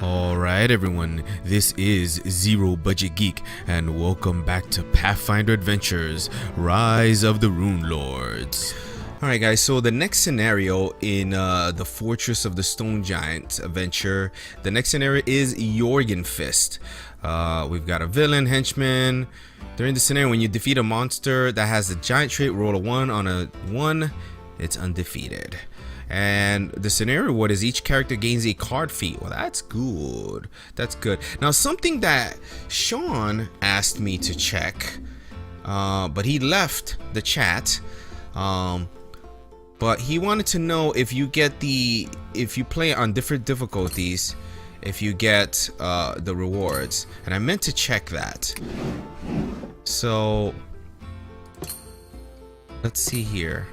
Alright everyone, this is Zero Budget Geek, and welcome back to Pathfinder Adventures, Rise of the Runelords. Alright guys, so the next scenario in the Fortress of the Stone Giant adventure, the next scenario is Jorgenfist. We've got a villain, henchman. During the scenario, when you defeat a monster that has the giant trait, roll a 1 on a 1, it's undefeated. And the scenario reward is each character gains a card feat. Well, that's good. That's good. Now, something that Sean asked me to check, but he left the chat. But he wanted to know if you play on different difficulties, if you get the rewards. And I meant to check that. So let's see here.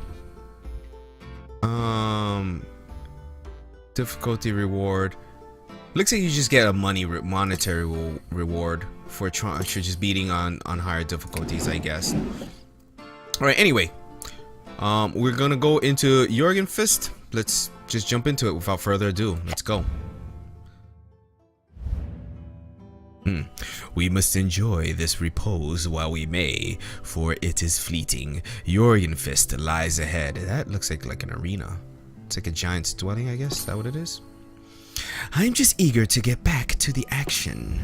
Difficulty reward. Looks like you just get a monetary reward for just beating on higher difficulties, I guess. All right. Anyway, we're gonna go into Jorgenfist. Let's just jump into it without further ado. Let's go. We must enjoy this repose while we may, for it is fleeting. Jorgenfist lies ahead. That looks like an arena. It's like a giant's dwelling, I guess. Is that what it is? I'm just eager to get back to the action.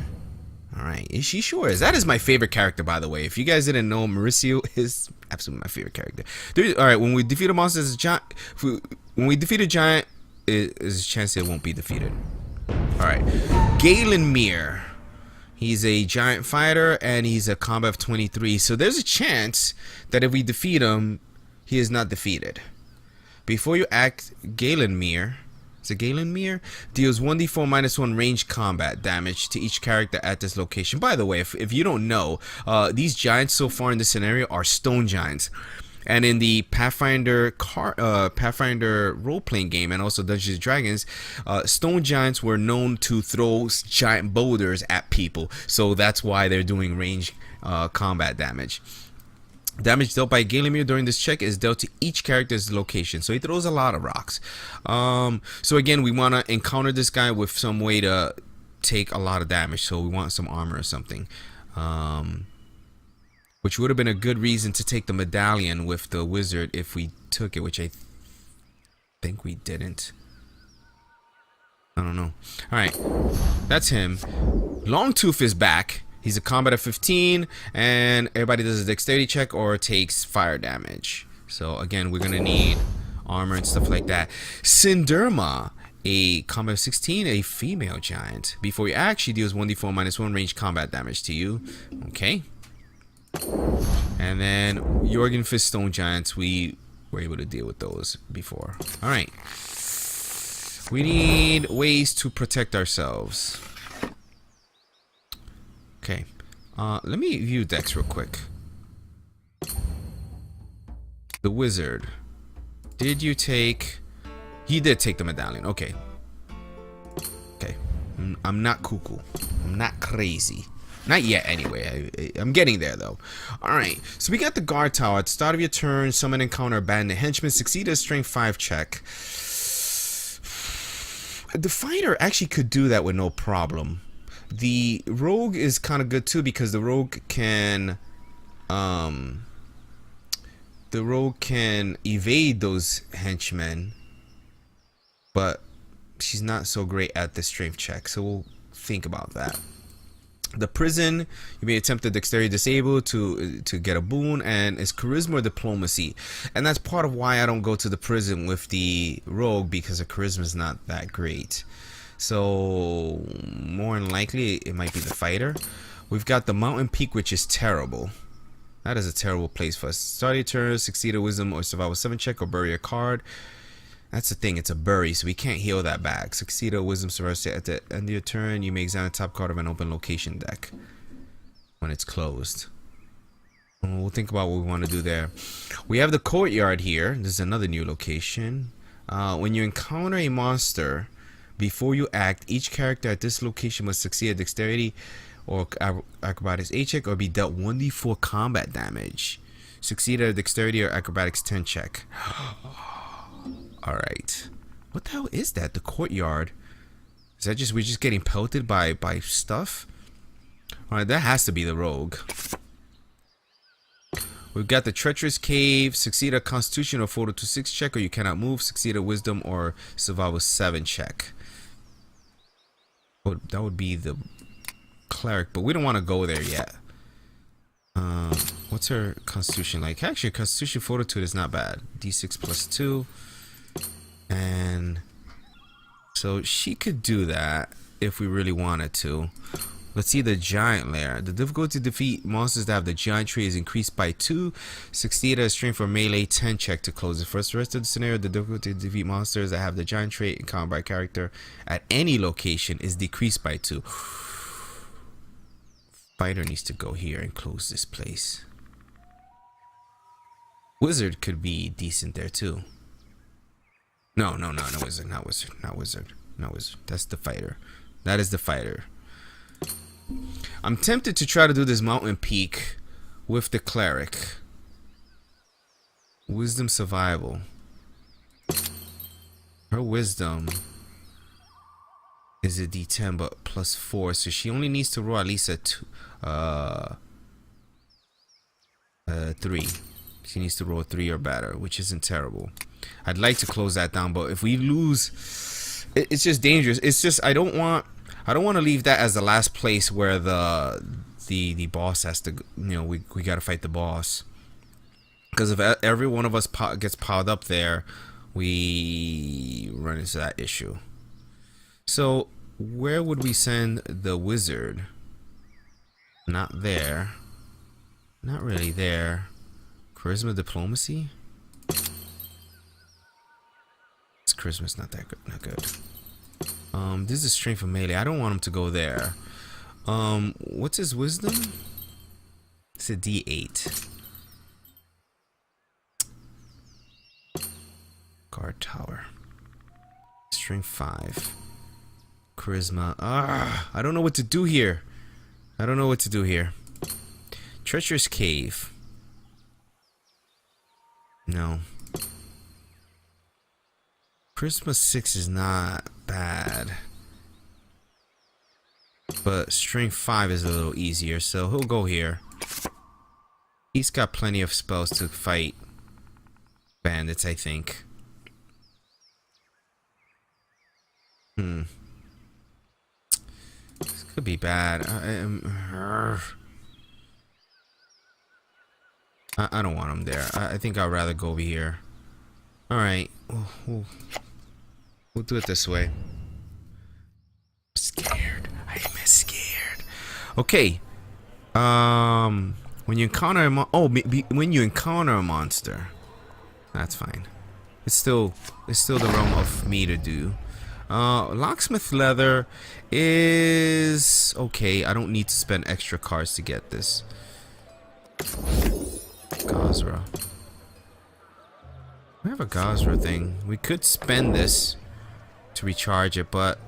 Alright, is she sure? That is my favorite character, by the way. If you guys didn't know, Mauricio is absolutely my favorite character. Alright, when we defeat a monster as a giant, when we defeat a giant, there's a chance it won't be defeated. Alright, Galen Mirror. He's a giant fighter and he's a combat of 23. So there's a chance that if we defeat him, he is not defeated. Before you act, Galen Mirror, is it Galen Mirror? Deals 1d4 minus 1 range combat damage to each character at this location. By the way, if you don't know, these giants so far in this scenario are stone giants. And in the Pathfinder role-playing game and also Dungeons and Dragons, stone giants were known to throw giant boulders at people. So that's why they're doing range combat damage. Damage dealt by Galen Mirror during this check is dealt to each character's location. So he throws a lot of rocks. So again, we want to encounter this guy with some way to take a lot of damage. So we want some armor or something. Which would have been a good reason to take the medallion with the wizard if we took it, which I think we didn't. I don't know. Alright, that's him. Longtooth is back. He's a combat of 15, and everybody does a dexterity check or takes fire damage. So again, we're gonna need armor and stuff like that. Cinderma, a combat of 16, a female giant. Before you act, she deals 1d4 minus 1 range combat damage to you. Okay. And then Jorgenfist stone giants, we were able to deal with those before. All right, we need ways to protect ourselves. Okay, let me view Dex real quick. The wizard, did you take? He did take the medallion. Okay. Okay, I'm not cuckoo. I'm not crazy. Not yet, anyway. I'm getting there, though. Alright, so we got the guard tower. At the start of your turn, summon, encounter, abandoned henchman. Succeed a strength 5 check. The fighter actually could do that with no problem. The rogue is kind of good, too, because the rogue can evade those henchmen. But she's not so great at the strength check, so we'll think about that. The prison, you may attempt to dexterity disable to get a boon, and it's charisma or diplomacy, and that's part of why I don't go to the prison with the rogue, because the charisma is not that great. So more than likely it might be the fighter. We've got the mountain peak, which is terrible. That is a terrible place for us. Start your turn, succeed a wisdom or survival 7 check, or bury a card. That's the thing, it's a bury, so we can't heal that back. Succeed a wisdom survival at the end of your turn. You may examine the top card of an open location deck when it's closed. We'll think about what we want to do there. We have the courtyard here. This is another new location. When you encounter a monster, before you act, each character at this location must succeed a dexterity or acrobatics 8 check or be dealt 1d4 combat damage. Succeed at a dexterity or acrobatics 10 check. Alright. What the hell is that? The courtyard. Is that just we're just getting pelted by stuff? All right, that has to be the rogue. We've got the treacherous cave. Succeed a Constitution or Fortitude 6 check, or you cannot move. Succeed a Wisdom or Survival 7 check. Oh, that would be the cleric, but we don't want to go there yet. What's her Constitution like? Actually, Constitution Fortitude is not bad. D6 plus 2, and so she could do that if we really wanted to. Let's see the giant lair. The difficulty to defeat monsters that have the giant trait is increased by 2. Succeed at a strength for melee 10 check to close it. For the rest of the scenario, the difficulty to defeat monsters that have the giant trait encountered by character at any location is decreased by 2. Fighter needs to go here and close this place. Wizard could be decent there too. No, wizard, not wizard, not wizard, not wizard. That's the fighter. That is the fighter. I'm tempted to try to do this mountain peak with the cleric. Wisdom survival. Her wisdom is a D10 but plus 4, so she only needs to roll at least a 3. She needs to roll a 3 or better, which isn't terrible. I'd like to close that down, but if we lose, it's just dangerous. It's just I don't want to leave that as the last place where the boss has to, we got to fight the boss. Because if every one of us gets piled up there, we run into that issue. So where would we send the wizard? Not there. Not really there. Charisma, diplomacy. This charisma's not that good. Not good. This is strength of melee. I don't want him to go there. What's his wisdom? It's a D8. Guard tower. Strength 5. Charisma. I don't know what to do here. I don't know what to do here. Treacherous cave. No. Charisma 6 is not bad. But strength 5 is a little easier, so he'll go here. He's got plenty of spells to fight bandits, I think. This could be bad. I don't want him there. I think I'd rather go over here. Alright. We'll do it this way. I'm scared. I'm scared. Okay. When you encounter a when you encounter a monster, that's fine. It's still the realm of me to do. Locksmith leather is okay. I don't need to spend extra cards to get this. Gazra. We have a Gazra thing. We could spend this to recharge it, but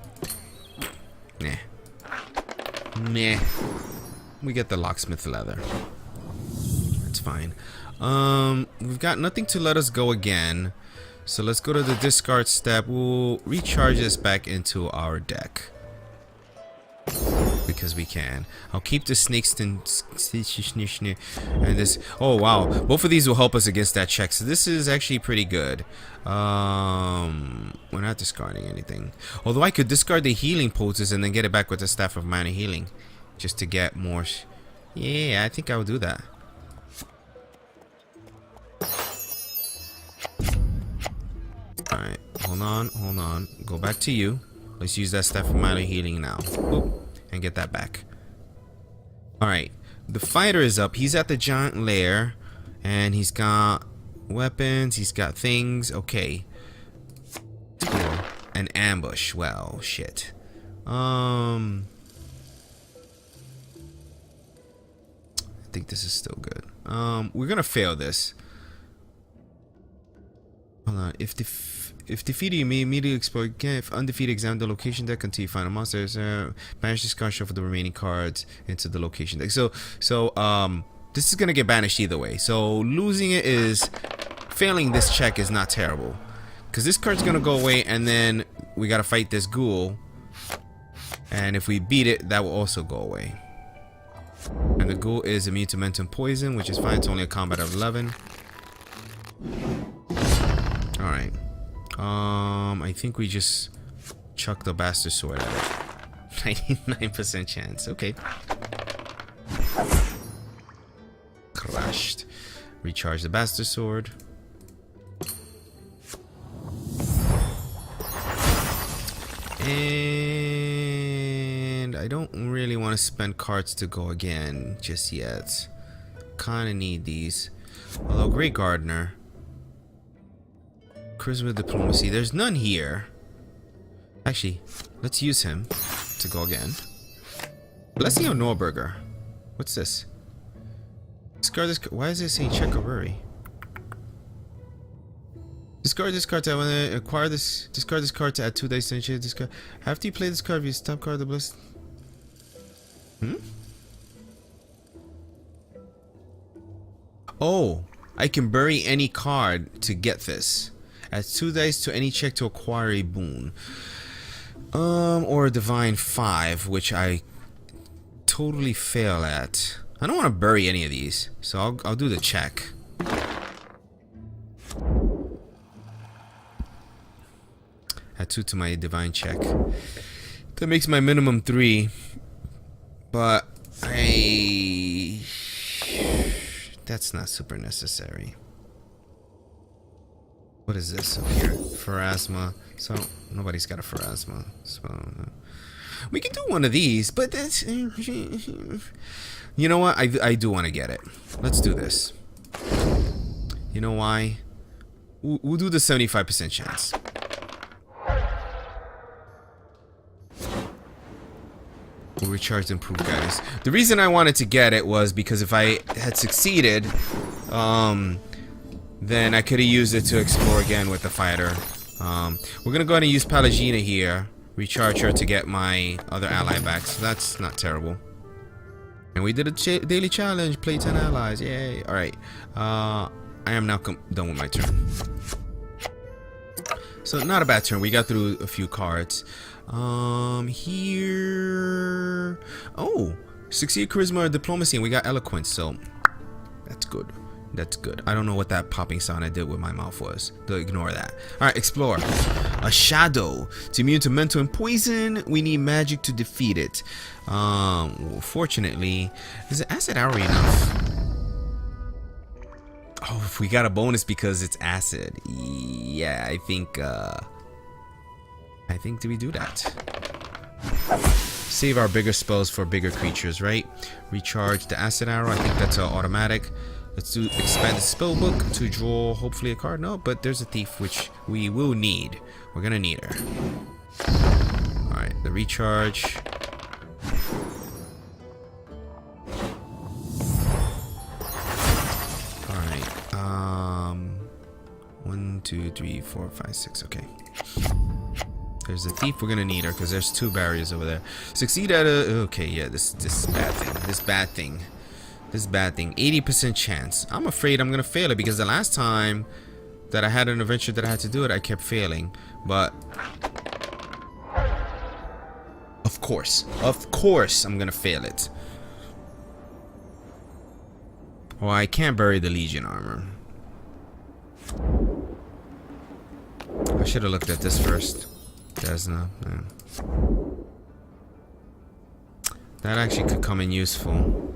nah. We get the locksmith leather. That's fine. We've got nothing to let us go again. So let's go to the discard step. We'll recharge this back into our deck. Because we can. I'll keep the snakes and this. Oh wow, both of these will help us against that check. So this is actually pretty good. We're not discarding anything. Although I could discard the healing poultice and then get it back with the staff of minor healing, just to get more. Yeah, I think I will do that. Alright, hold on. Go back to you. Let's use that staff of minor healing now. Oop, and get that back. Alright, the fighter is up. He's at the giant lair. And he's got weapons. He's got things. Okay. Cool. An ambush. Well, shit. I think this is still good. We're gonna fail this. Hold on. If defeated, you may immediately explore again. If undefeated, examine the location deck until you find a monster. Banish this card, shuffle the remaining cards into the location deck. So this is gonna get banished either way. So losing it is failing this check is not terrible, because this card's gonna go away, and then we gotta fight this ghoul, And if we beat it, that will also go away. And the ghoul is immune to mental poison, which is fine. It's only a combat of 11. Alright. I think we just chuck the bastard sword at it. 99% chance. Okay. Crushed. Recharge the bastard sword. And I don't really want to spend cards to go again just yet. Kinda need these. Although Great Gardener. Charisma Diplomacy. There's none here. Actually, let's use him to go again. Blessing of Norberger. What's this? Discard this. Why is it saying check or worry? Discard this card to acquire this. Discard this card to add 2 dice to initiate this card. After you play this card, if you stop card the bless. Oh, I can bury any card to get this. Add 2 dice to any check to acquire a boon. Or a divine 5, which I totally fail at. I don't want to bury any of these, so I'll do the check. Add 2 to my divine check. That makes my minimum 3, but that's not super necessary. What is this up here? Pharasma. So nobody's got a Pharasma. So we can do one of these, but that's. You know what? I do want to get it. Let's do this. You know why? We'll do the 75% chance. We'll recharge the improved guidance. The reason I wanted to get it was because if I had succeeded, then I could have used it to explore again with the fighter. We're gonna go ahead and use Palagina here. Recharge her to get my other ally back, so that's not terrible. And we did a daily challenge, play 10 allies, yay. Alright, I am now done with my turn. So not a bad turn, we got through a few cards. Here... Oh! Succeed Charisma or Diplomacy, and we got Eloquence, so... That's good. That's good. I don't know what that popping sound I did with my mouth was. Ignore that. Alright, Explore. A shadow. It's immune to mental and poison. We need magic to defeat it. Fortunately, is it acid arrow enough? Oh, if we got a bonus because it's acid. Yeah, I think do we do that? Save our bigger spells for bigger creatures, right? Recharge the acid arrow. I think that's automatic. Let's do expand the spell book to draw hopefully a card. No, but there's a thief which we will need. We're gonna need her. Alright, the recharge. Alright. 1, 2, 3, 4, 5, 6. Okay. There's a thief. We're gonna need her because there's 2 barriers over there. Succeed at a. Okay, yeah. This bad thing. This bad thing. 80% chance. I'm afraid I'm gonna fail it because the last time that I had an adventure that I had to do it, I kept failing. But of course, I'm gonna fail it. Well, I can't bury the Legion armor. I should have looked at this first. Desna. Yeah. That actually could come in useful.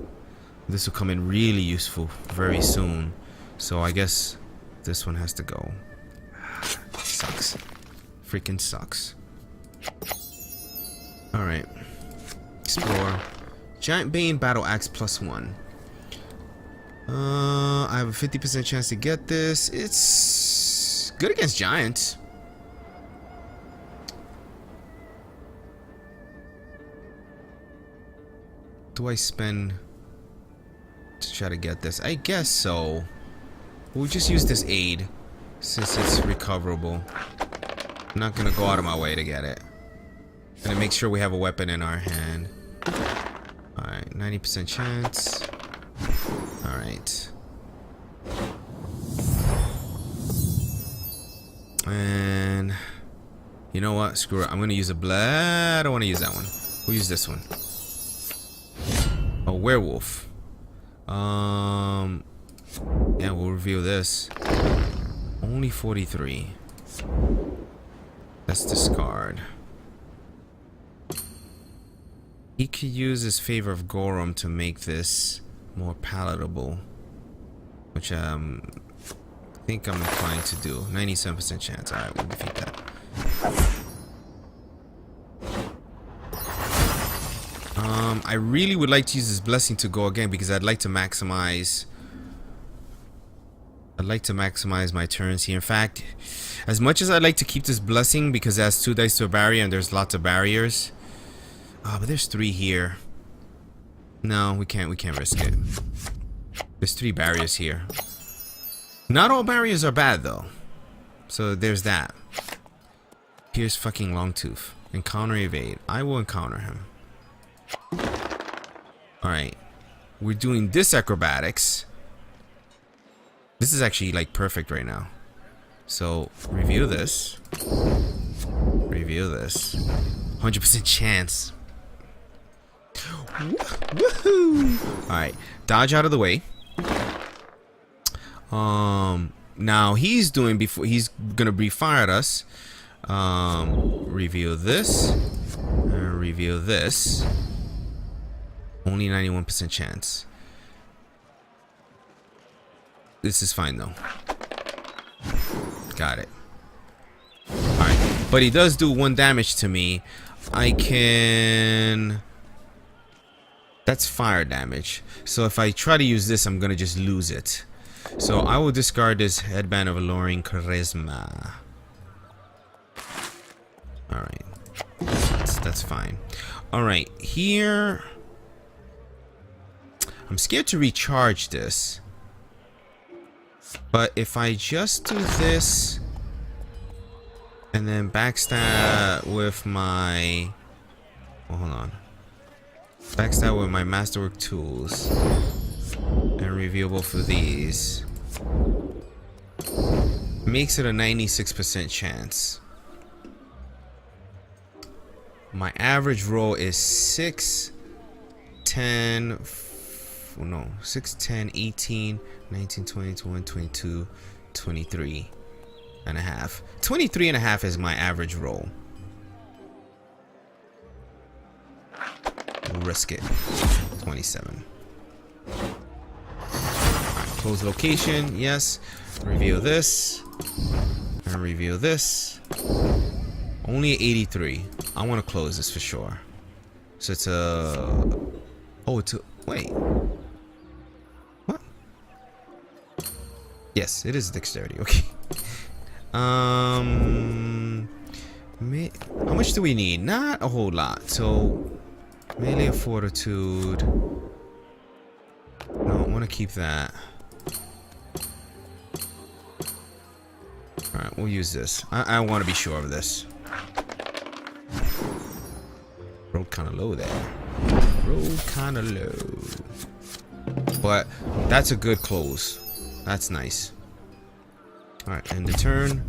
This will come in really useful very soon. So I guess this one has to go. Sucks. Freaking sucks. Alright. Explore. Giant Bane Battle Axe +1. I have a 50% chance to get this. It's good against giants. Do I spend to try to get this? I guess so. We'll just use this aid since it's recoverable. I'm not gonna go out of my way to get it. Gonna make sure we have a weapon in our hand. Alright, 90% chance. Alright. And you know what? Screw it. I'm gonna use a blade. I don't want to use that one. We'll use this one. A werewolf. Yeah, we'll reveal this. Only 43. Let's discard. He could use his Favor of Gorum to make this more palatable, which I think I'm inclined to do. 97% chance. Alright, we'll defeat that. I really would like to use this blessing to go again because I'd like to maximize my turns here. In fact, as much as I'd like to keep this blessing because it has 2 dice to a barrier and there's lots of barriers. But there's 3 here. No, we can't risk it. There's 3 barriers here. Not all barriers are bad though. So there's that. Here's fucking Longtooth. Encounter evade. I will encounter him. Alright. We're doing this acrobatics. This is actually like perfect right now. So review this. Review this. 100% chance. Woohoo! Alright. Dodge out of the way. Now he's doing before he's gonna refire at us. Reveal this. Reveal this. Only 91% chance. This is fine though. Got it. Alright. But he does do 1 damage to me. I can... That's fire damage. So if I try to use this, I'm gonna just lose it. So I will discard this Headband of Alluring Charisma. Alright. That's fine. Alright, here... I'm scared to recharge this. But if I just do this... And then backstab with my... Well, hold on. Backstab with my Masterwork tools. And reveal both of these. Makes it a 96% chance. My average roll is 6, 10... No, 6, 10, 18, 19, 20, 21, 22, 23 and a half. 23 and a half is my average roll. We'll risk it. 27. Alright, close location. Yes. Reveal this. And reveal this. Only 83. I want to close this for sure. So it's a... Oh, it's a... Wait. What? Yes, it is dexterity. Okay. How much do we need? Not a whole lot. So, melee of fortitude. No, I want to keep that. Alright, we'll use this. I want to be sure of this. Rolled kind of low there. Rolled kind of low. But that's a good close. That's nice. Alright, end the turn.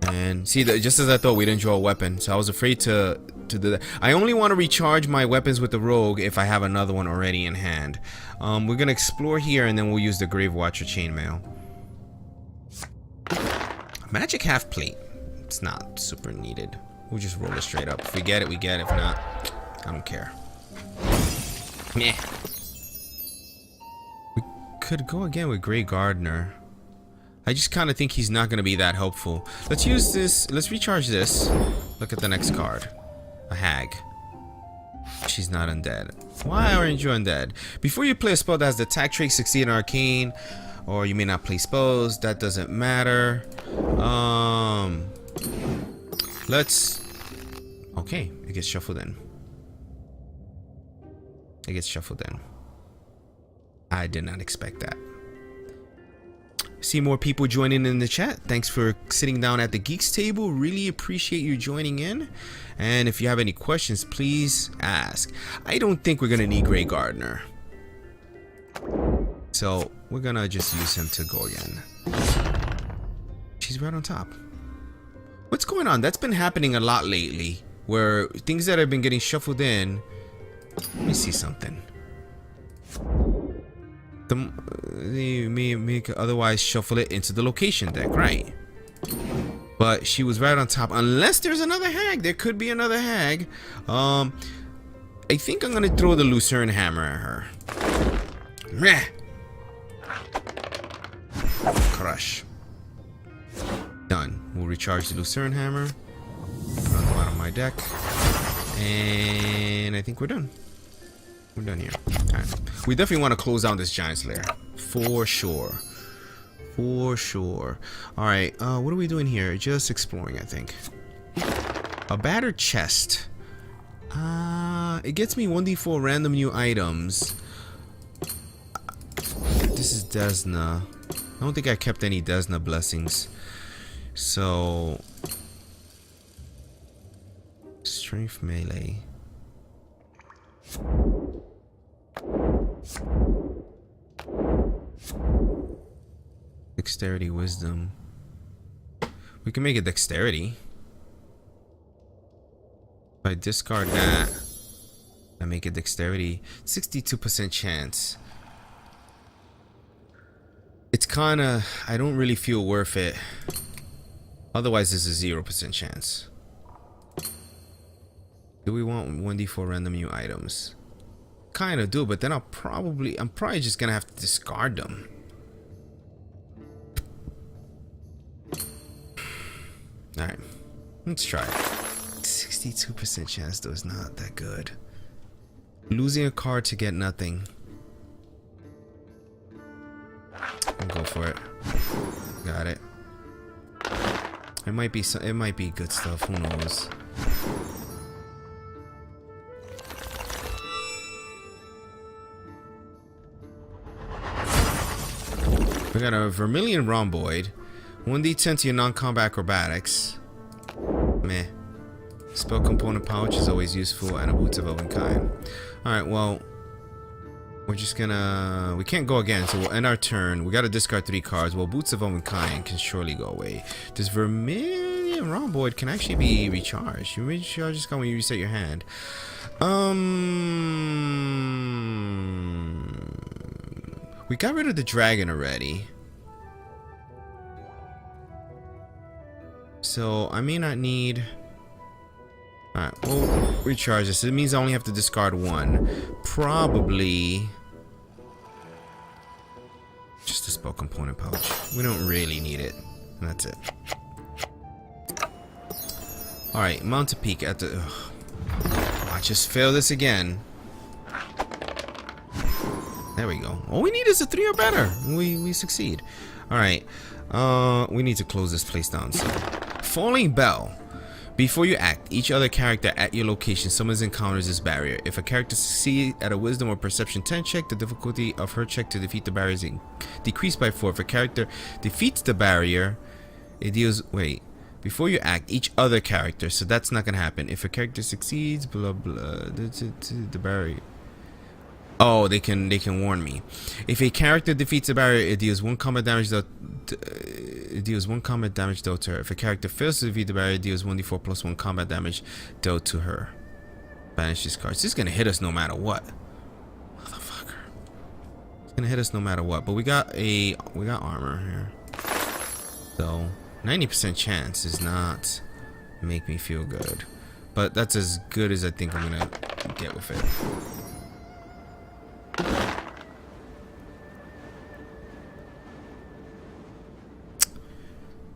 And see, just as I thought, we didn't draw a weapon. So I was afraid to do that. I only want to recharge my weapons with the rogue if I have another one already in hand. We're going to explore here and then we'll use the Grave Watcher chainmail. Magic half plate. It's not super needed. We'll just roll it straight up. If we get it, we get it. If not, I don't care. Meh. We could go again with Grey Gardener. I just kind of think he's not going to be that helpful. Let's use this. Let's recharge this. Look at the next card. A hag. She's not undead. Why aren't you undead? Before you play a spell that has the attack trait succeed in arcane, or you may not play spells, that doesn't matter. Let's... Okay, it gets shuffled in. It gets shuffled in. I did not expect that. See more people joining in the chat. Thanks for sitting down at the Geeks table. Really appreciate you joining in. And if you have any questions, please ask. I don't think we're going to need Grey Gardener. So we're going to just use him to go again. She's right on top. What's going on? That's been happening a lot lately. where things that have been getting shuffled in. Let me see something. They may otherwise shuffle it into the location deck, right? But she was right on top. Unless there's another hag. There could be another hag. I think I'm gonna throw the Lucerne Hammer at her. Meh. Crush. Done. We'll recharge the Lucerne Hammer. Put on the bottom of my deck. And I think we're done. We're done here. Alright. We definitely want to close down this Giant Slayer. For sure. For sure. Alright, what are we doing here? Just exploring, I think. A battered chest. It gets me 1d4 random new items. This is Desna. I don't think I kept any Desna blessings. So... Strength melee. Dexterity, wisdom. We can make it dexterity. If I discard that, I make it dexterity. 62% chance. It's kinda... I don't really feel worth it. Otherwise, there's a 0% chance. Do we want 1d4 random new items? Kinda do, but then I'm probably just gonna have to discard them. Alright, let's try it. 62% chance though is not that good. Losing a card to get nothing. I'll go for it. Got it. It might be good stuff, who knows. We got a Vermilion Rhomboid. 1d10 to your non-combat acrobatics. Meh. Spell component pouch is always useful, and a Boots of Elvenkind. Alright, well, we're just gonna... We can't go again, so we'll end our turn. We gotta discard 3 cards. Well, Boots of Elvenkind can surely go away. This Vermilion Rhomboid can actually be recharged. You recharge this card when you reset your hand. We got rid of the dragon already. So, I may not need... Alright, we'll recharge this. It means I only have to discard 1. Probably... just a spell component pouch. We don't really need it. And that's it. Alright, mount a peak at the... I just failed this again. There we go. All we need is a 3 or better. We succeed. Alright. We need to close this place down. So. Falling Bell. Before you act, each other character at your location summons encounters this barrier. If a character succeeds at a Wisdom or Perception 10 check, the difficulty of her check to defeat the barrier is decreased by 4. If a character defeats the barrier, it deals... Wait. Before you act, each other character. So that's not going to happen. If a character succeeds, blah, blah, the barrier... Oh, they can warn me. If a character defeats a barrier, it deals 1 combat damage dealt to her. If a character fails to defeat the barrier, it deals 1d4 plus 1 combat damage dealt to her. Banish these cards. This is gonna hit us no matter what. Motherfucker. It's gonna hit us no matter what. But we got armor here. So 90% chance does not make me feel good. But that's as good as I think I'm gonna get with it.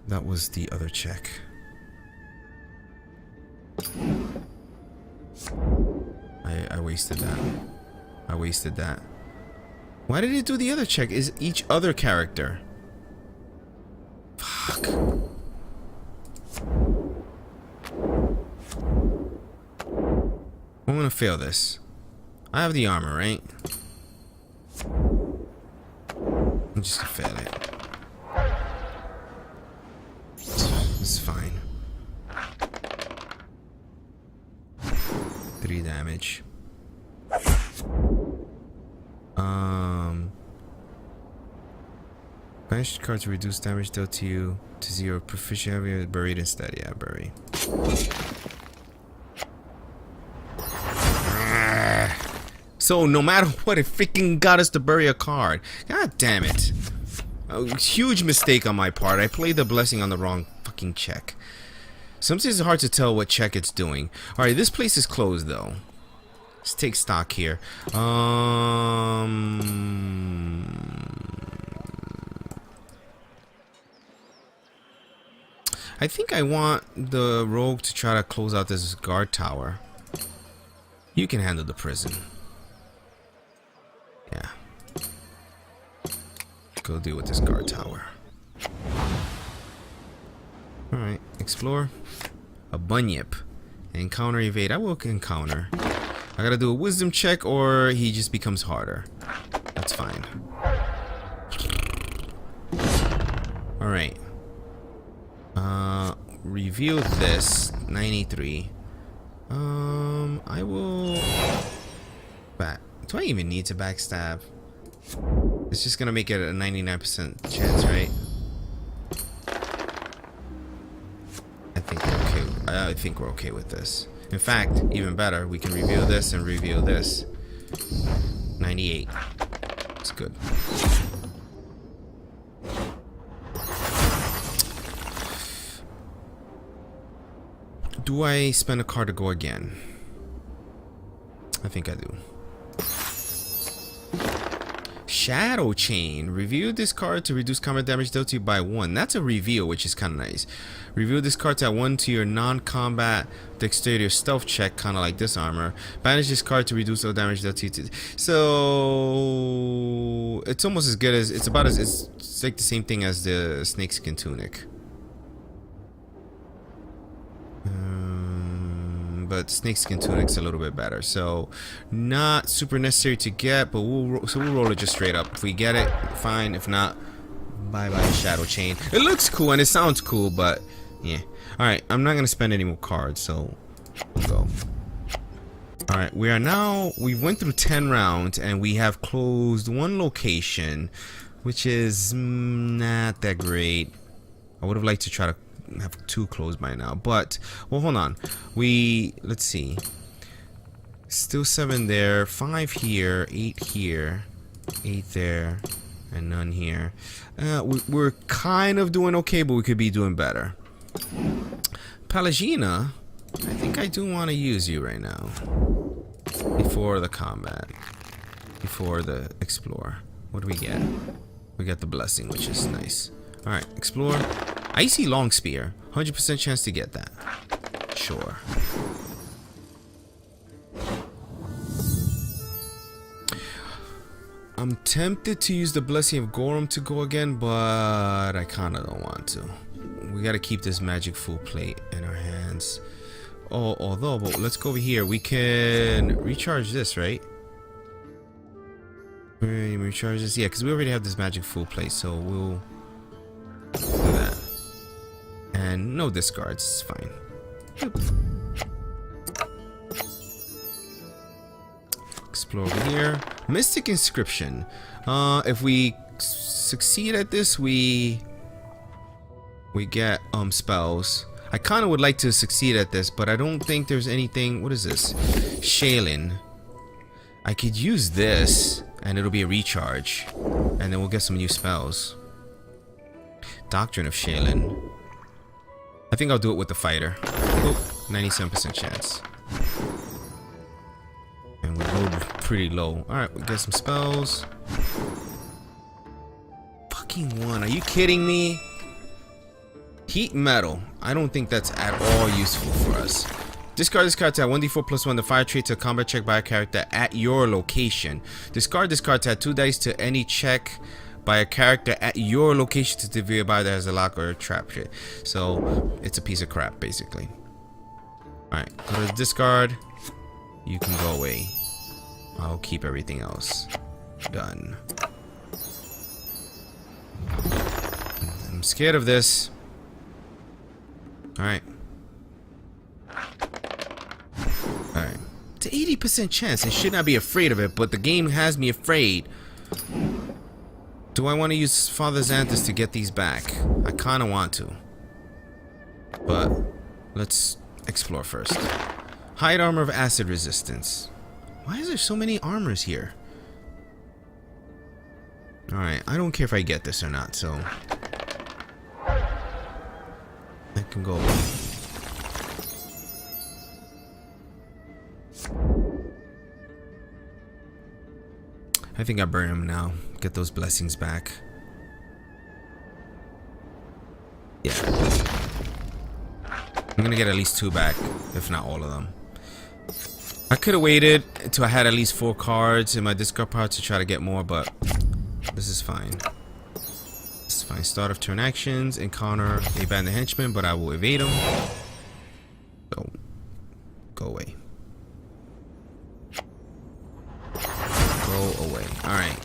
That was the other check. I wasted that. I wasted that. Why did it do the other check? Is each other character? Fuck. I'm gonna fail this. I have the armor, right? I'm just gonna fail it. It's fine. 3 damage. Banished cards reduce damage dealt to you to 0. Proficient heavy buried instead. Yeah, bury. So no matter what, it freaking got us to bury a card. God damn it. A huge mistake on my part. I played the blessing on the wrong fucking check. Sometimes it's hard to tell what check it's doing. Alright, this place is closed though. Let's take stock here. I think I want the rogue to try to close out this guard tower. You can handle the prison. Yeah. Go deal with this guard tower. Alright, explore. A bunyip. Encounter evade. I will encounter. I gotta do a wisdom check or he just becomes harder. That's fine. Alright. Reveal this. 93. I will back. Do I even need to backstab? It's just gonna make it a 99% chance, right? I think we're okay with this. In fact, even better, we can reveal this and reveal this. 98. It's good. Do I spend a card to go again? I think I do. Shadow Chain. Reveal this card to reduce combat damage dealt to you by 1. That's a reveal, which is kind of nice. Reveal this card to add 1 to your non-combat dexterity or stealth check, kind of like this armor. Banish this card to reduce all damage dealt to you. So it's almost as good as it's like the same thing as the snakeskin tunic. But snakeskin tunic's a little bit better, so not super necessary to get, but we'll roll it just straight up. If we get it, fine. If not, bye bye Shadow Chain. It looks cool and it sounds cool, but yeah. All right, I'm not gonna spend any more cards, so we'll go. All right, we went through 10 rounds and we have closed 1 location, which is not that great. I would have liked to try to have 2 closed by now, but well, hold on. Let's see, still 7 there, 5 here, 8 here, 8 there, and none here. We're kind of doing okay, but we could be doing better. Pelagina, I think I do want to use you right now before the combat, before the explore. What do we get? We got the blessing, which is nice. All right, explore. Icy long spear, 100% chance to get that. Sure. I'm tempted to use the blessing of Gorham to go again, but I kind of don't want to. We got to keep this magic full plate in our hands. Oh, but let's go over here. We can recharge this, right? Recharge this, yeah, because we already have this magic full plate, so we'll do that. And no discards, it's fine. Explore over here. Mystic Inscription. If we succeed at this, we get spells. I kind of would like to succeed at this, but I don't think there's anything. What is this? Shaylin. I could use this, and it'll be a recharge, and then we'll get some new spells. Doctrine of Shaylin. I think I'll do it with the fighter. Oh, 97% chance. And we rolled pretty low. Alright, we get some spells. Fucking 1. Are you kidding me? Heat metal. I don't think that's at all useful for us. Discard this card to add 1d4 plus 1 the fire trait to a combat check by a character at your location. Discard this card to add 2 dice to any check by a character at your location to defeat a buyer that has a lock or a trap shit. So it's a piece of crap, basically. Alright, go to the discard. You can go away. I'll keep everything else. Done. I'm scared of this. Alright. Alright. It's an 80% chance. I should not be afraid of it, but the game has me afraid. Do I want to use Father Xanthus to get these back? I kind of want to. But let's explore first. Hide armor of acid resistance. Why is there so many armors here? Alright, I don't care if I get this or not, so I can go away. I think I burn him now. Get those blessings back. Yeah. I'm gonna get at least 2 back, if not all of them. I could have waited until I had at least 4 cards in my discard pile to try to get more, but this is fine. This is fine. Start of turn actions. Encounter a bandit henchman, but I will evade him. So, go away. Go away. Alright.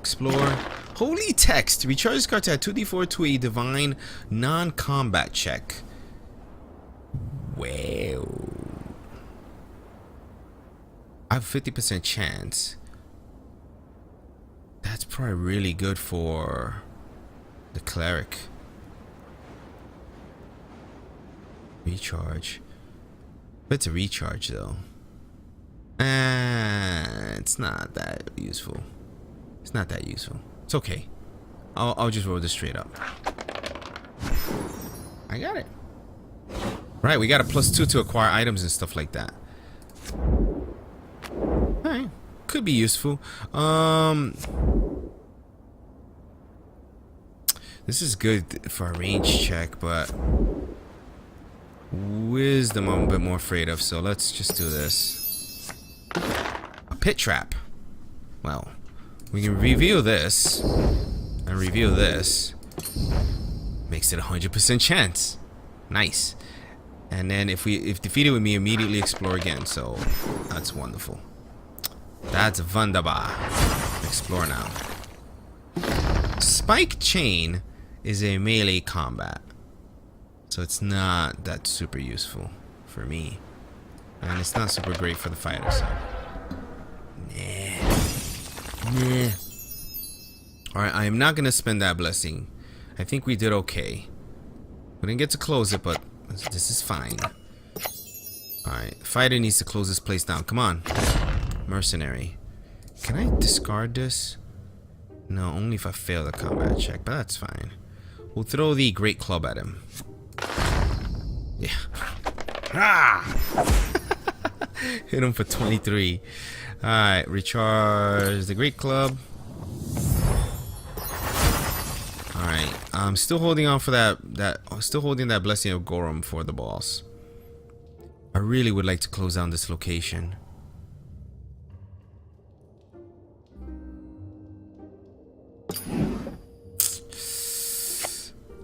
Explore. Holy Text. Recharge this card to add 2d4 to a divine non-combat check. Wow. I have a 50% chance. That's probably really good for the cleric. Recharge. But it's a recharge though. It's not that useful. It's not that useful. It's okay. I'll just roll this straight up. I got it. Right, we got a +2 to acquire items and stuff like that. Alright. Could be useful. This is good for a range check, but wisdom I'm a bit more afraid of, so let's just do this. A pit trap. Well, we can reveal this and reveal this. Makes it 100% chance. Nice. And then if defeated, we immediately explore again, so that's wonderful. That's wunderbar. Explore now. Spike chain is a melee combat, so it's not that super useful for me, and it's not super great for the fighter. So, nah. All right, I am not gonna spend that blessing. I think we did okay. We didn't get to close it, but this is fine. All right, fighter needs to close this place down. Come on. Mercenary. Can I discard this? No, only if I fail the combat check, but that's fine. We'll throw the great club at him. Yeah. Ah! Hit him for 23. Alright, recharge the great club. Alright, I'm still holding on for still holding that blessing of Gorum for the boss. I really would like to close down this location.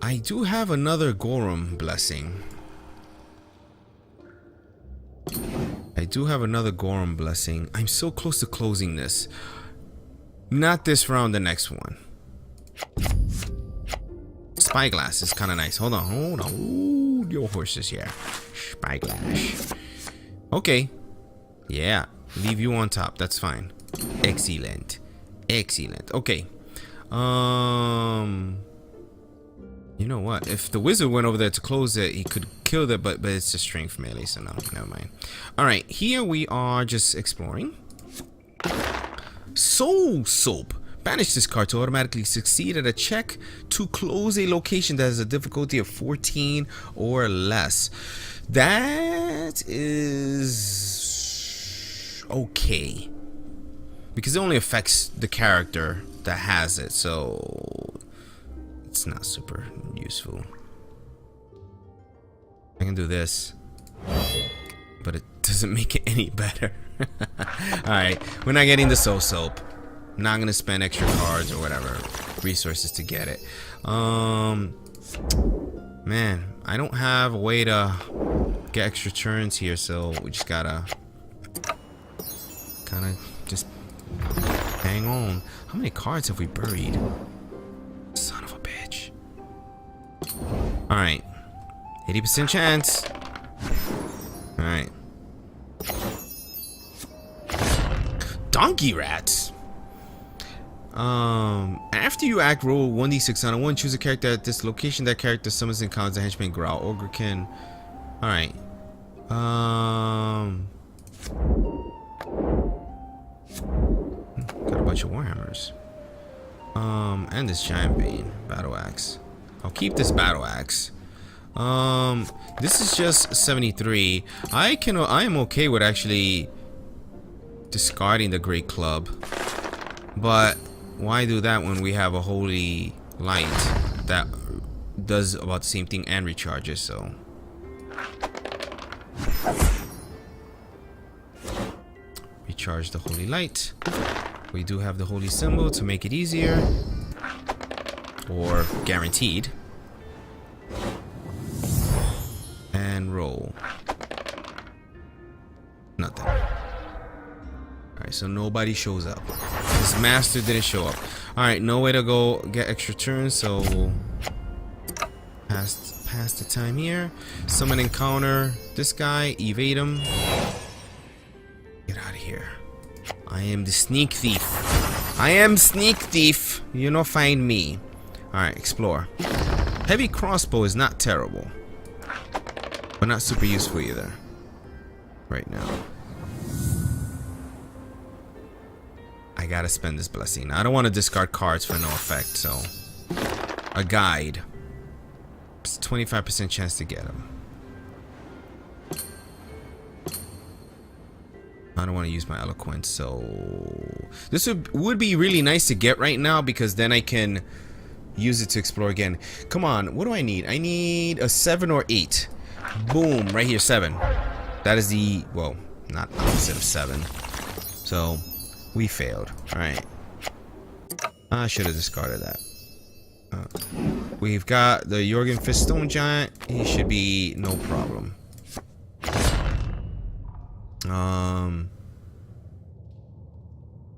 I do have another Gorum blessing. I'm so close to closing this. Not this round, the next one. Spyglass is kind of nice. Hold on. Ooh, your horses here. Spyglass. Okay. Yeah. Leave you on top. That's fine. Excellent. Okay. You know what? If the wizard went over there to close it, he could kill it, but it's just strength melee, so no, never mind. Alright, here we are just exploring. Soul Soap. Banish this card to automatically succeed at a check to close a location that has a difficulty of 14 or less. That is okay, because it only affects the character that has it, so it's not super useful. I can do this, but it doesn't make it any better. Alright, we're not getting the Soul Soap. Not gonna spend extra cards or whatever resources to get it. Man, I don't have a way to get extra turns here, so we just gotta kind of just hang on. How many cards have we buried? Son of a bitch. Alright. 80% chance. Alright. Donkey rats. After you act, roll 1d6 on a 1. Choose a character at this location. That character summons and encounters a henchman, growl, ogrekin. Alright. quarters. And this giant bane battle axe. I'll keep this battle axe. This is just 73. I am okay with actually discarding the great club, but why do that when we have a holy light that does about the same thing and recharges? So recharge the holy light. We do have the holy symbol to make it easier, or guaranteed. And roll. Nothing. Alright, so nobody shows up. This master didn't show up. Alright, no way to go get extra turns, so we'll pass the time here. Summon encounter this guy, evade him. Get out of here. I am the sneak thief. I am sneak thief. You know, find me. Alright, explore. Heavy crossbow is not terrible, but not super useful either right now. I gotta spend this blessing. I don't want to discard cards for no effect, so a guide. It's 25% chance to get them. I don't want to use my eloquence, so this would be really nice to get right now, because then I can use it to explore again. Come on, what do I need? I need a 7 or 8. Boom, right here, 7. That is the, well, not opposite of 7. So we failed. Alright, I should have discarded that. We've got the Jorgenfist stone giant. He should be no problem.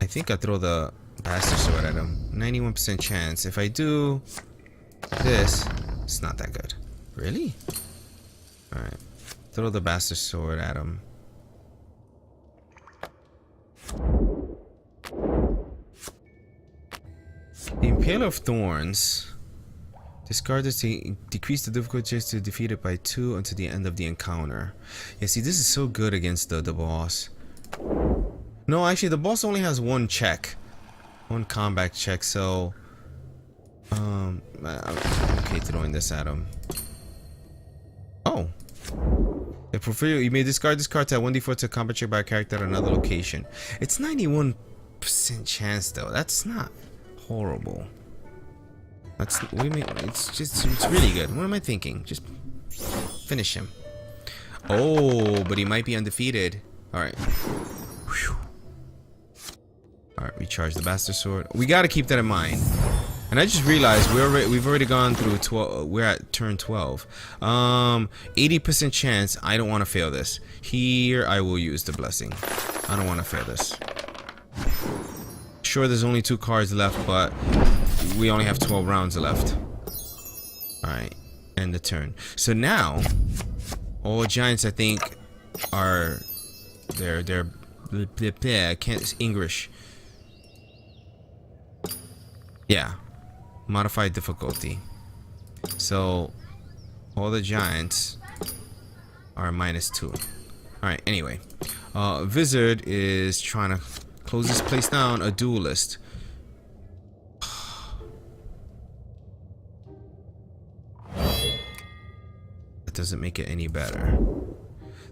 I think I throw the bastard sword at him. 91% chance. If I do this, it's not that good. Really? Alright. Throw the bastard sword at him. The Impaler of Thorns. Discard this to decrease the difficulty to defeat it by 2 until the end of the encounter. Yeah, see, this is so good against the boss. No, actually, the boss only has 1 check. 1 combat check, so... I'm okay throwing this at him. Oh. If prefer, you may discard this card to add 1d4 to a combat check by a character at another location. It's 91% chance, though. That's not horrible. That's, what do you mean? It's really good. What am I thinking? Just finish him. Oh, but he might be undefeated. Alright. Alright, recharge the bastard sword. We gotta keep that in mind. And I just realized we've already gone through 12. We're at turn 12. 80% chance. I don't want to fail this. Here, I will use the blessing. I don't want to fail this. Sure, there's only 2 cards left, but we only have 12 rounds left. Alright, end the turn. So now, all giants, I think, are... They're... I can't... English. Yeah. Modified difficulty. So, all the giants are -2. Alright, anyway. Wizard is trying to close this place down. A duelist. That doesn't make it any better.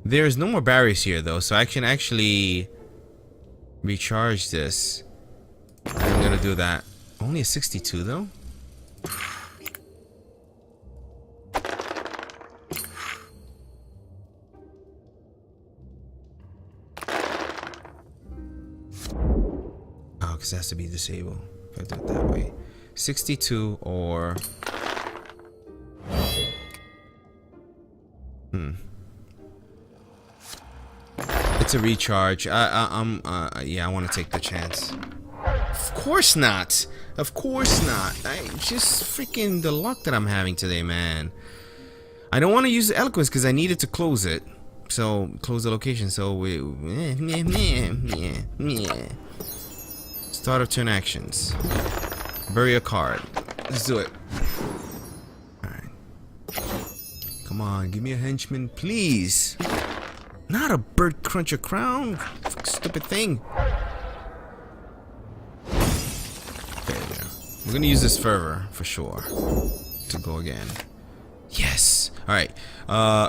There's no more barriers here, though, so I can actually recharge this. I'm gonna do that. Only a 62, though? Oh, because it has to be disabled. If I do it that way. 62 or... It's a recharge. Yeah, I want to take the chance. Of course not. Of course not. Just freaking the luck that I'm having today, man. I don't want to use the eloquence because I needed to close it. So, close the location. So, start of turn actions. Bury a card. Let's do it. Alright. Come on, give me a henchman, please. Not a bird cruncher crown. Stupid thing. We're gonna use this fervor for sure to go again. Yes. All right.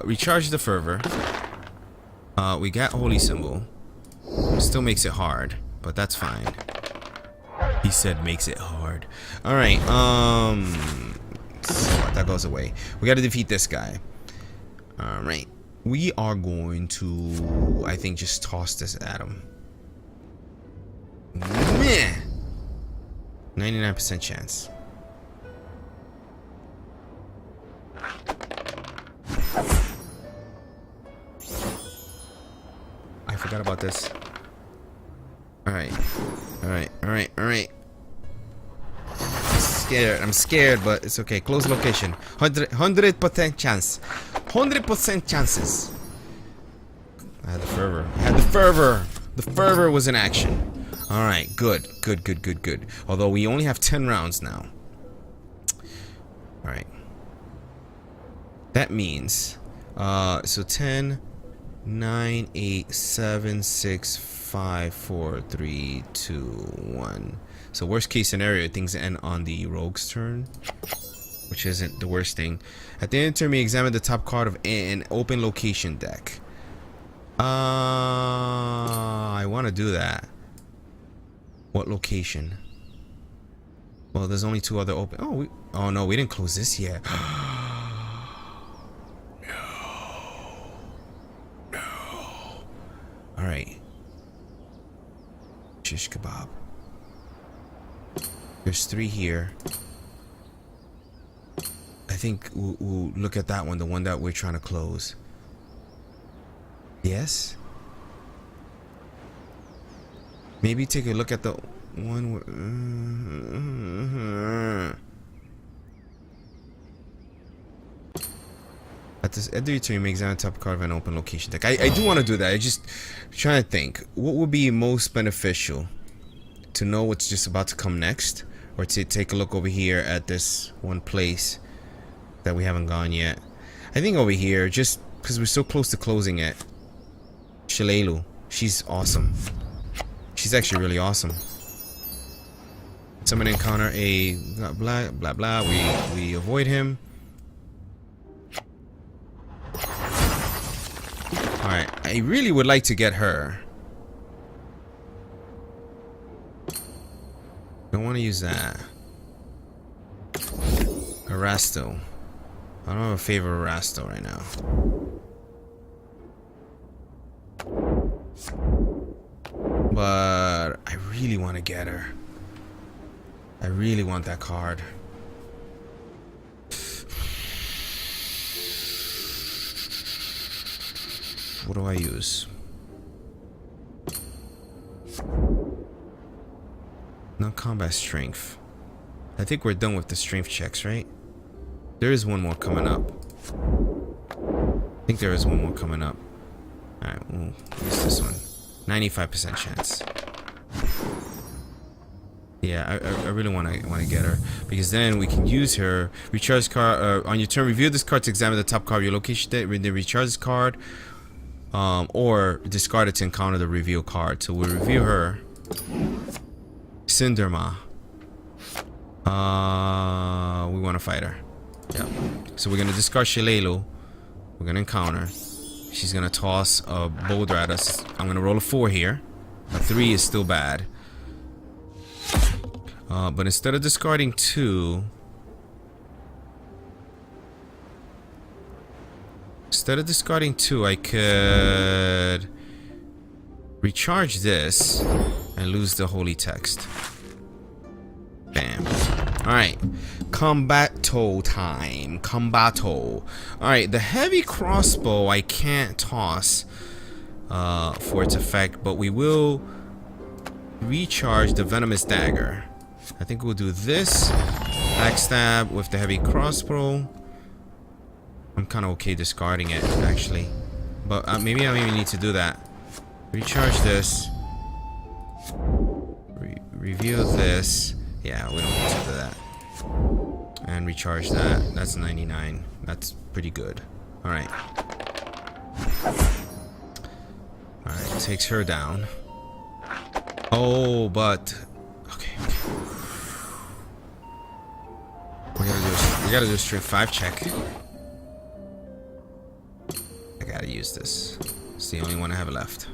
Recharge the fervor. We got holy symbol. Still makes it hard, but that's fine. He said makes it hard. All right. So what? That goes away. We got to defeat this guy. All right. We are going to, I think, just toss this at him. Meh. 99% chance. I forgot about this. Alright. Alright, alright, alright. I'm scared, but it's okay. Close location. 100% chance. 100% chances. I had the fervor. I had the fervor. The fervor was in action. Alright, good. Good, good, good, good. Although we only have 10 rounds now. Alright. That means so 10, 9, 8, 7, 6, 5, 4, 3, 2, 1. So worst case scenario, things end on the rogue's turn, which isn't the worst thing. At the end of the turn, we examine the top card of an open location deck. I want to do that. What location? Well, there's only 2 other open. Oh no, we didn't close this yet. No. All right. Shish kebab. There's 3 here. I think we'll look at that one, the one that we're trying to close. Yes? Maybe take a look at the one where... At this end of your turn, you may examine the top card of an open location deck. I do want to do that. I just trying to think. What would be most beneficial? To know what's just about to come next? Or to take a look over here at this one place that we haven't gone yet? I think over here, just because we're so close to closing it. Shalelu. She's awesome. She's actually really awesome. Someone encounter a blah blah blah blah. We avoid him. Alright, I really would like to get her. Don't want to use that. Arasto. I don't have a favorite Arasto right now. But I really want to get her. I really want that card. What do I use? Non-combat strength. I think we're done with the strength checks, right? There is one more coming up. I think there is one more coming up. Alright, we'll use this one. 95% chance. Yeah, I really want to get her, because then we can use her. Recharge card on your turn. Reveal this card to examine the top card of your location deck. Then recharge this card, or discard it to encounter the reveal card. So we'll review her. Cinderma. We want to fight her. Yeah. So we're gonna discard Shalelu. We're gonna encounter. She's gonna toss a boulder at us. I'm gonna roll a 4 here. A 3 is still bad. But instead of discarding 2, I could recharge this and lose the holy text. Bam. Alright. Combato time. Combato. Alright, the heavy crossbow I can't toss for its effect, but we will recharge the venomous dagger. I think we'll do this. Backstab with the heavy crossbow. I'm kind of okay discarding it, actually. But maybe I don't even need to do that. Recharge this. Reveal this. Yeah, we don't need to do that. And recharge that. That's 99. That's pretty good. Alright. Alright, takes her down. Oh, but... Okay. We gotta do a strength 5 check. I gotta use this. It's the only one I have left.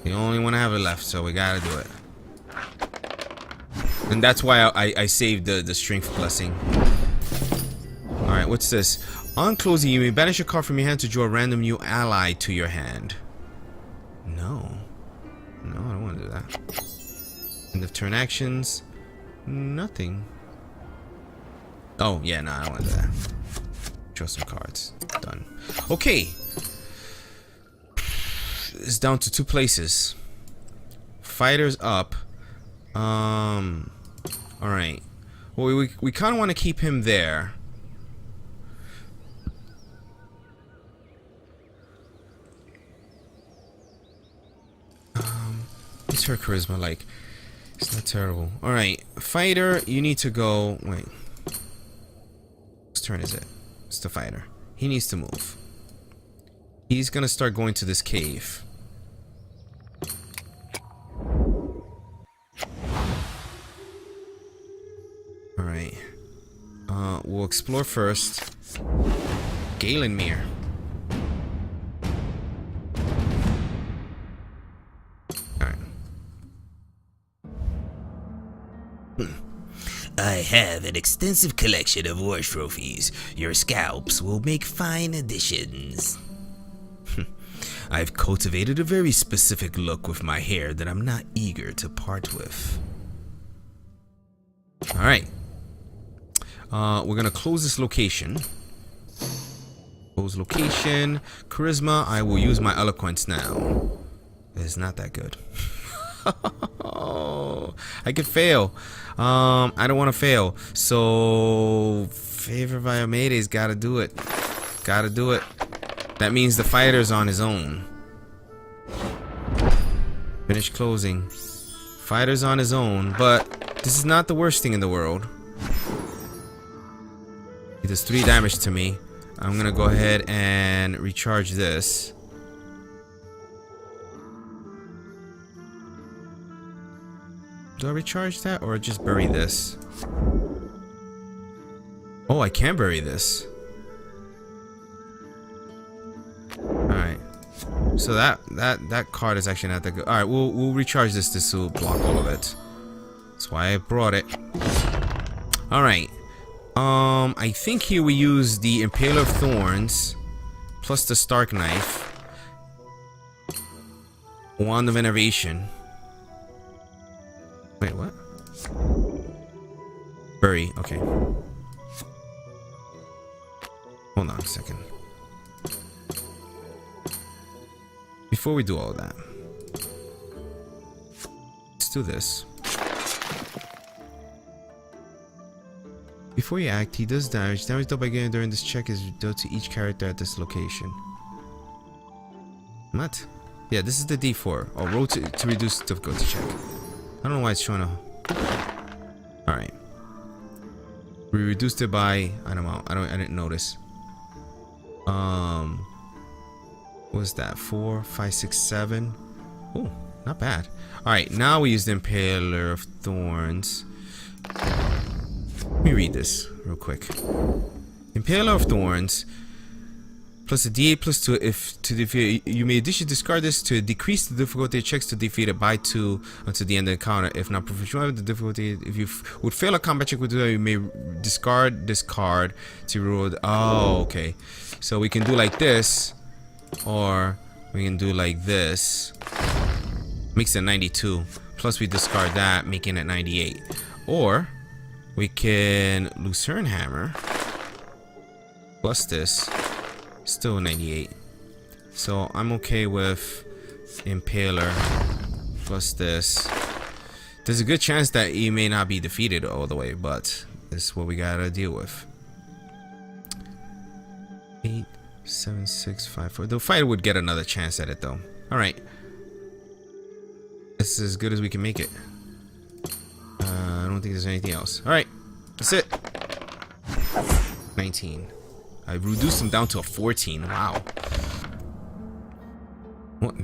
The only one I have left, so we gotta do it. And that's why I saved the strength blessing. Alright, what's this? On closing, you may banish a card from your hand to draw a random new ally to your hand. No. No, I don't want to do that. End of turn actions. Nothing. Oh, yeah, no, I don't want to do that. Draw some cards. Done. Okay. It's down to 2 places. Fighters up. Alright. Well, we kind of want to keep him there. What's her charisma like? It's not terrible. Alright. Fighter, you need to go... Wait. Whose turn is it? It's the fighter. He needs to move. He's gonna start going to this cave. Alright. We'll explore first. Galen Mirror. Alright. I have an extensive collection of war trophies. Your scalps will make fine additions. I've cultivated a very specific look with my hair that I'm not eager to part with. Alright. We're gonna close this location. Close location. Charisma, I will use my eloquence now. It's not that good. I could fail. I don't want to fail. So favor via Mayday's gotta do it. Gotta do it. That means the fighter's on his own. Finish closing. Fighter's on his own, but this is not the worst thing in the world. He does 3 damage to me. I'm gonna go ahead and recharge this. Do I recharge that or just bury this? Oh, I can bury this. Alright. So that card is actually not that good. Alright, we'll recharge this to block all of it. That's why I brought it. Alright. I think here we use the Impaler of Thorns plus the Stark Knife. Wand of Innovation. Wait, what? Bury, okay. Hold on a second. Before we do all of that, let's do this. Before you act, he does damage. Damage dealt by Galen during this check is dealt to each character at this location. What? Yeah, this is the D4. Oh, roll to reduce difficulty check. I don't know why it's showing a... Alright. We reduced it by... I don't know. I didn't notice. What was that? 4, 5, 6, 7. Oh, not bad. Alright, now we use the Impaler of Thorns. Let me read this real quick. Impaler of Thorns plus a D8 plus 2 if to defeat. You may additionally discard this to decrease the difficulty of checks to defeat it by 2 until the end of the encounter. If not proficient with the difficulty, if you would fail a combat check with it, you may discard this card to roll. Oh, okay. So we can do like this, or we can do like this. Makes it 92. Plus we discard that, making it 98. Or we can Lucerne Hammer plus this. Still 98. So I'm okay with Impaler plus this. There's a good chance that he may not be defeated all the way, but this is what we gotta deal with. 8, 7, 6, 5, 4. The fighter would get another chance at it though. Alright. This is as good as we can make it. I don't think there's anything else. Alright. That's it. 19. I reduced him down to a 14. Wow. What?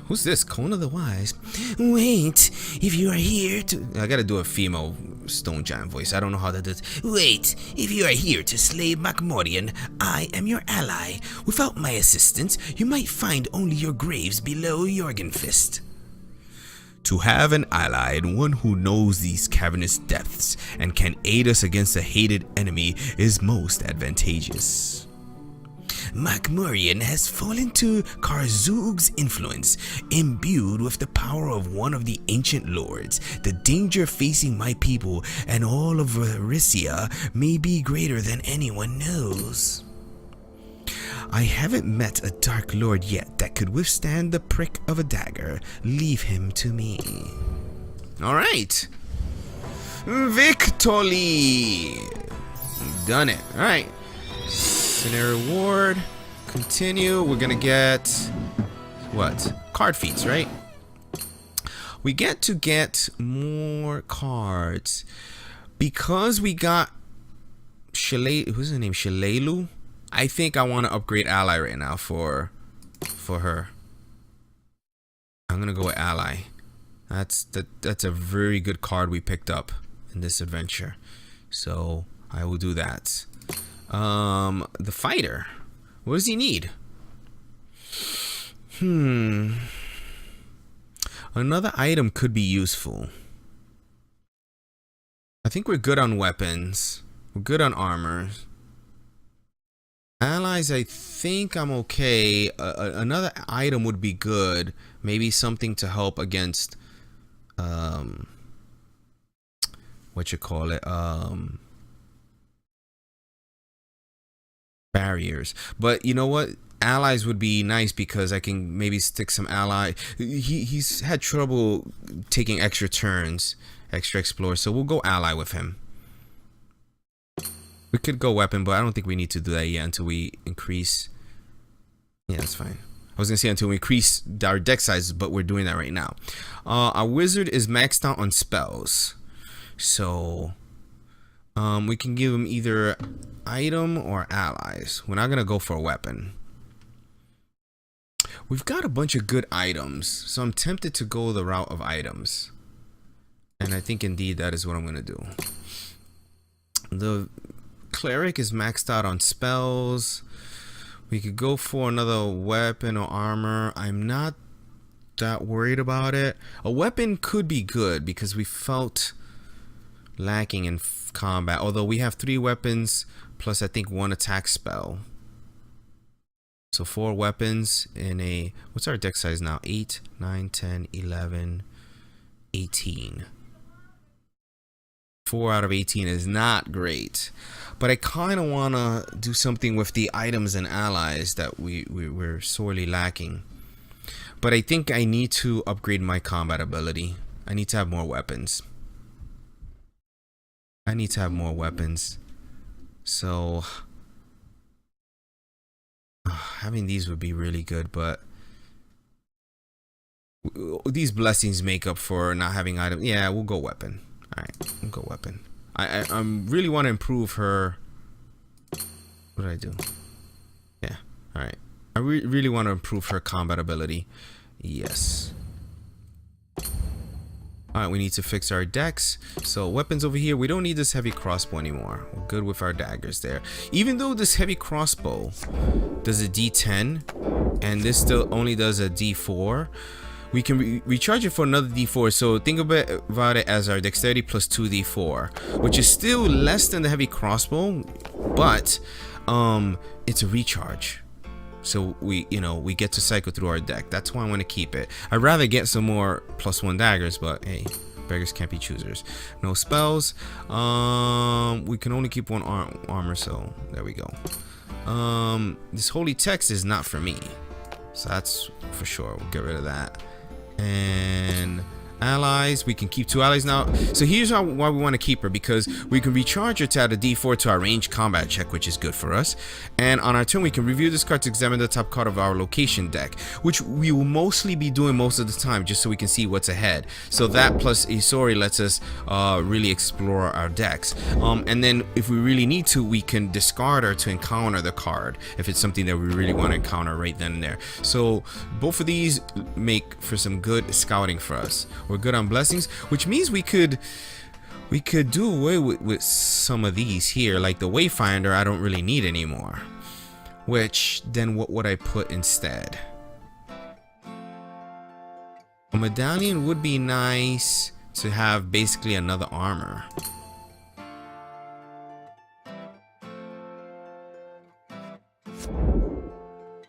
Who's this? Cone of the Wise. Wait, if you are here to... I gotta do a female stone giant voice. I don't know how that does. Wait, if you are here to slay Macmorian, I am your ally. Without my assistance, you might find only your graves below Jorgenfist. To have an ally and one who knows these cavernous depths and can aid us against a hated enemy is most advantageous. Macmorian has fallen to Karzug's influence. Imbued with the power of one of the ancient lords, the danger facing my people and all of Varisia may be greater than anyone knows. I haven't met a Dark Lord yet that could withstand the prick of a dagger. Leave him to me. Alright. Victory! Done it. Alright. Scenario reward. Continue. We're gonna get... what? Card feats, right? We get to get more cards. Because we got... who's her name? Shalelu? I think I want to upgrade ally right now for her. I'm gonna go with ally. That's a very good card we picked up in this adventure, so I will do that. The fighter. What does he need? Another item could be useful. I think we're good on weapons. We're good on armor. Allies, I think I'm okay. Another item would be good. Maybe something to help against what you call it, barriers. But you know what, allies would be nice because I can maybe stick some ally. He's had trouble taking extra turns, extra explore, so we'll go ally with him. We could go weapon, but I don't think we need to do that yet until we increase. Yeah, that's fine. I was gonna say until we increase our deck sizes, but we're doing that right now. Our wizard is maxed out on spells, so we can give him either item or allies. We're not gonna go for a weapon. We've got a bunch of good items, so I'm tempted to go the route of items, and I think indeed that is what I'm gonna do. The cleric is maxed out on spells. We could go for another weapon or armor. I'm not that worried about it. A weapon could be good because we felt lacking in combat, although we have 3 weapons plus I think 1 attack spell, so 4 weapons in a, what's our deck size now? 8, 9, 10, 11, 18. 4 out of 18 is not great, but I kind of want to do something with the items and allies that we're sorely lacking. But I think I need to upgrade my combat ability. I need to have more weapons. So having these would be really good, but these blessings make up for not having items. Yeah, we'll go weapon. Alright, we'll go weapon. I really want to improve her. What did I do? Yeah, alright. I really want to improve her combat ability. Yes. Alright, we need to fix our decks. So weapons over here, we don't need this heavy crossbow anymore. We're good with our daggers there. Even though this heavy crossbow does a D10 and this still only does a D4, we can recharge it for another D4. So think about it as our dexterity plus 2D4, which is still less than the heavy crossbow, but it's a recharge. So we get to cycle through our deck. That's why I want to keep it. I'd rather get some more +1 daggers, but hey, beggars can't be choosers. No spells. We can only keep 1 armor, so there we go. This holy text is not for me, so that's for sure. We'll get rid of that. And allies, we can keep 2 allies now. So here's why we want to keep her, because we can recharge her to add a D4 to our ranged combat check, which is good for us. And on our turn, we can review this card to examine the top card of our location deck, which we will mostly be doing most of the time, just so we can see what's ahead. So that plus Isori lets us really explore our decks. And then if we really need to, we can discard her to encounter the card if it's something that we really want to encounter right then and there. So both of these make for some good scouting for us. We're good on blessings, which means we could We could do away with some of these here, like the Wayfinder I don't really need anymore. Which, then what would I put instead? A medallion would be nice to have, basically another armor.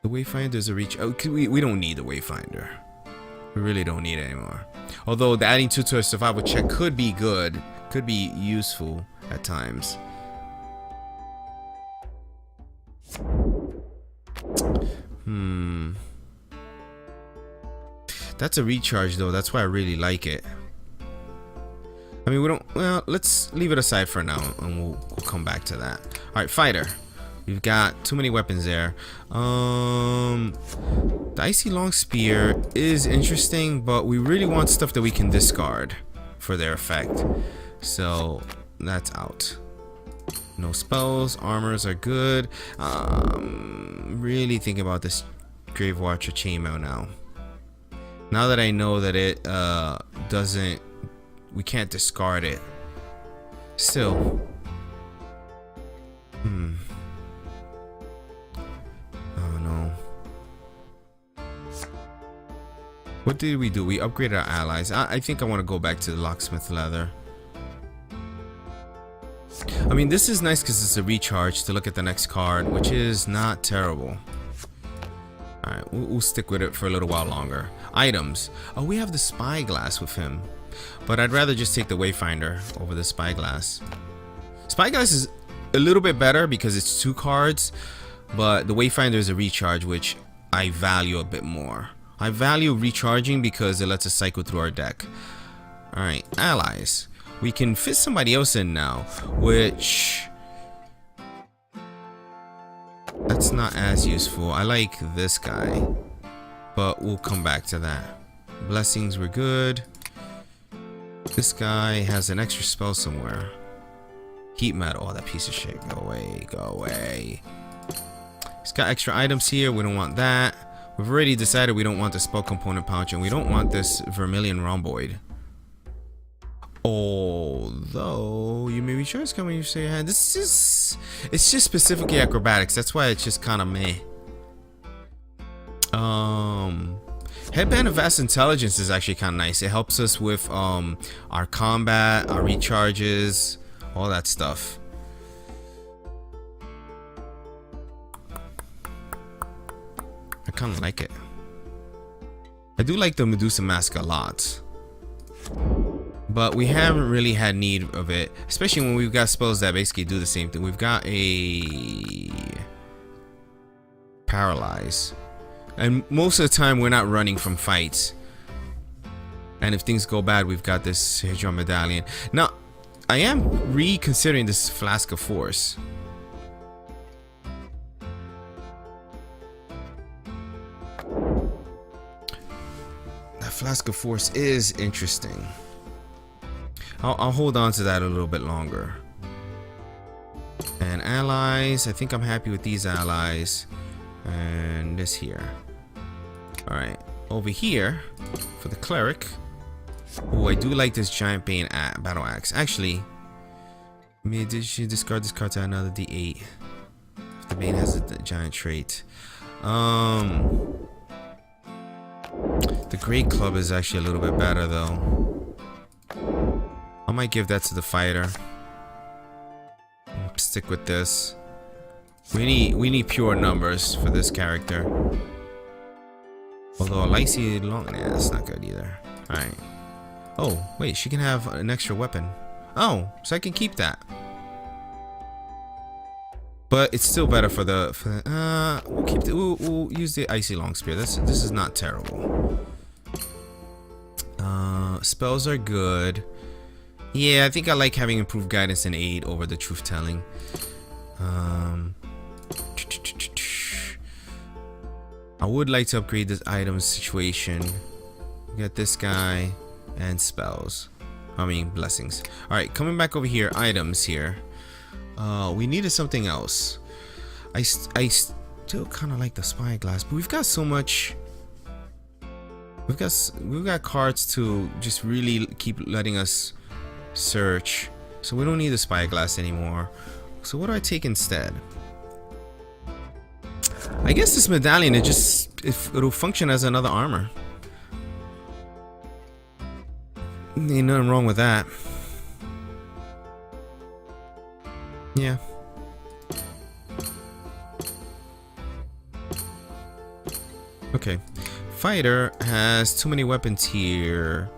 The Wayfinder's a reach. Oh, we don't need the Wayfinder. We really don't need it anymore. Although the adding 2 to a survival check could be good, could be useful at times. That's a recharge though. That's why I really like it. I mean, we don't. Well, let's leave it aside for now, and we'll come back to that. All right, fighter. We've got too many weapons there. The icy long spear is interesting, but we really want stuff that we can discard for their effect. So that's out. No spells. Armors are good. Really thinking about this Grave Watcher chainmail now. Now that I know that it doesn't, we can't discard it. Still. Oh no. What did we do? We upgraded our allies. I think I want to go back to the locksmith leather. I mean, this is nice because it's a recharge to look at the next card, which is not terrible. Alright, we'll stick with it for a little while longer. Items. Oh, we have the spyglass with him. But I'd rather just take the Wayfinder over the spyglass. Spyglass is a little bit better because it's 2 cards. But the Wayfinder is a recharge, which I value a bit more. I value recharging because it lets us cycle through our deck. Alright, allies. We can fit somebody else in now, which... that's not as useful. I like this guy, but we'll come back to that. Blessings were good. This guy has an extra spell somewhere. Heat metal. Oh, that piece of shit. Go away. Go away. He's got extra items here. We don't want that. We've already decided we don't want the spell component pouch, and we don't want this vermilion rhomboid. Although you may be sure it's coming, you say, hey, this is, it's just specifically acrobatics. That's why it's just kind of meh. Headband of Vast Intelligence is actually kind of nice. It helps us with our combat, our recharges, all that stuff. I kind of like it. I do like the Medusa mask a lot. But we haven't really had need of it, especially when we've got spells that basically do the same thing. We've got a Paralyze, and most of the time we're not running from fights. And if things go bad, we've got this Hedron medallion. Now, I am reconsidering this Flask of Force. That Flask of Force is interesting. I'll hold on to that a little bit longer. And allies, I think I'm happy with these allies. And this here. Alright, over here for the cleric. Oh, I do like this giant bane battle axe. Actually, maybe she discard this card to another D8. If the bane has a giant trait. The great club is actually a little bit better though. I might give that to the fighter. Stick with this. We need pure numbers for this character. Although Lycy long, nah, that's not good either. All right. Oh wait, she can have an extra weapon. Oh, so I can keep that. But it's still better for the we'll keep the we'll use the icy long spear. This is not terrible. Spells are good. Yeah, I think I like having improved guidance and aid over the truth telling. I would like to upgrade this item situation. Get this guy and spells. I mean blessings. Alright, coming back over here, items here. We needed something else. I still kind of like the spyglass, but we've got so much. We've got cards to just really keep letting us Search. So we don't need the spyglass anymore. So what do I take instead? I guess this medallion, it'll function as another armor. Ain't nothing wrong with that. Yeah. Okay. Fighter has too many weapons here.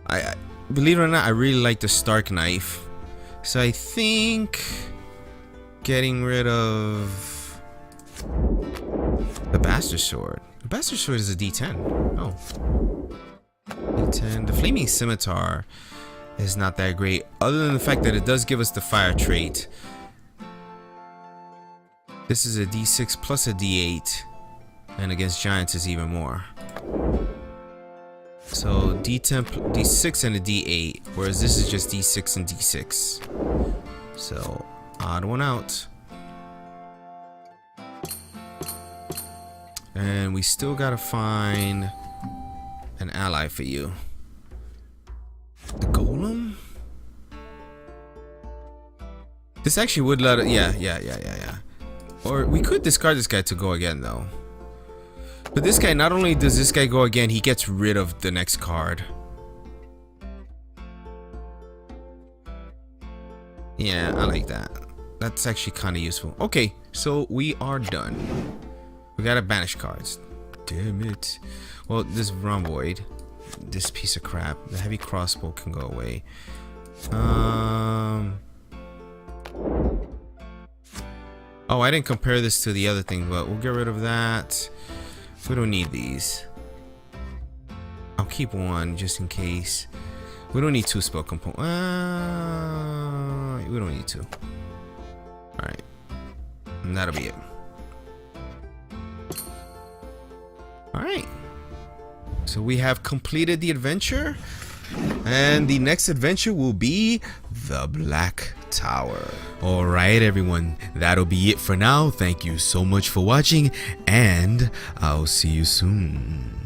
I believe it or not, I really like the Stark knife. So I think getting rid of the Bastard Sword. The Bastard Sword is a D10. Oh. D10. The Flaming Scimitar is not that great, other than the fact that it does give us the fire trait. This is a D6 plus a D8, and against giants is even more. So D10, D6 and a D8, whereas this is just D6 and D6. So odd one out. And we still gotta find an ally for you. The golem? This actually would let it, yeah. Or we could discard this guy to go again though. But this guy, not only does this guy go again, he gets rid of the next card. Yeah, I like that. That's actually kind of useful. Okay, so we are done. We gotta banish cards. Damn it. Well, this rhomboid, this piece of crap, the heavy crossbow can go away. Oh, I didn't compare this to the other thing, but we'll get rid of that. We don't need these. I'll keep one just in case. We don't need two spell components. We don't need two. Alright. And that'll be it. Alright. So we have completed the adventure. And the next adventure will be the Black Tower. Alright everyone, that'll be it for now. Thank you so much for watching, and I'll see you soon.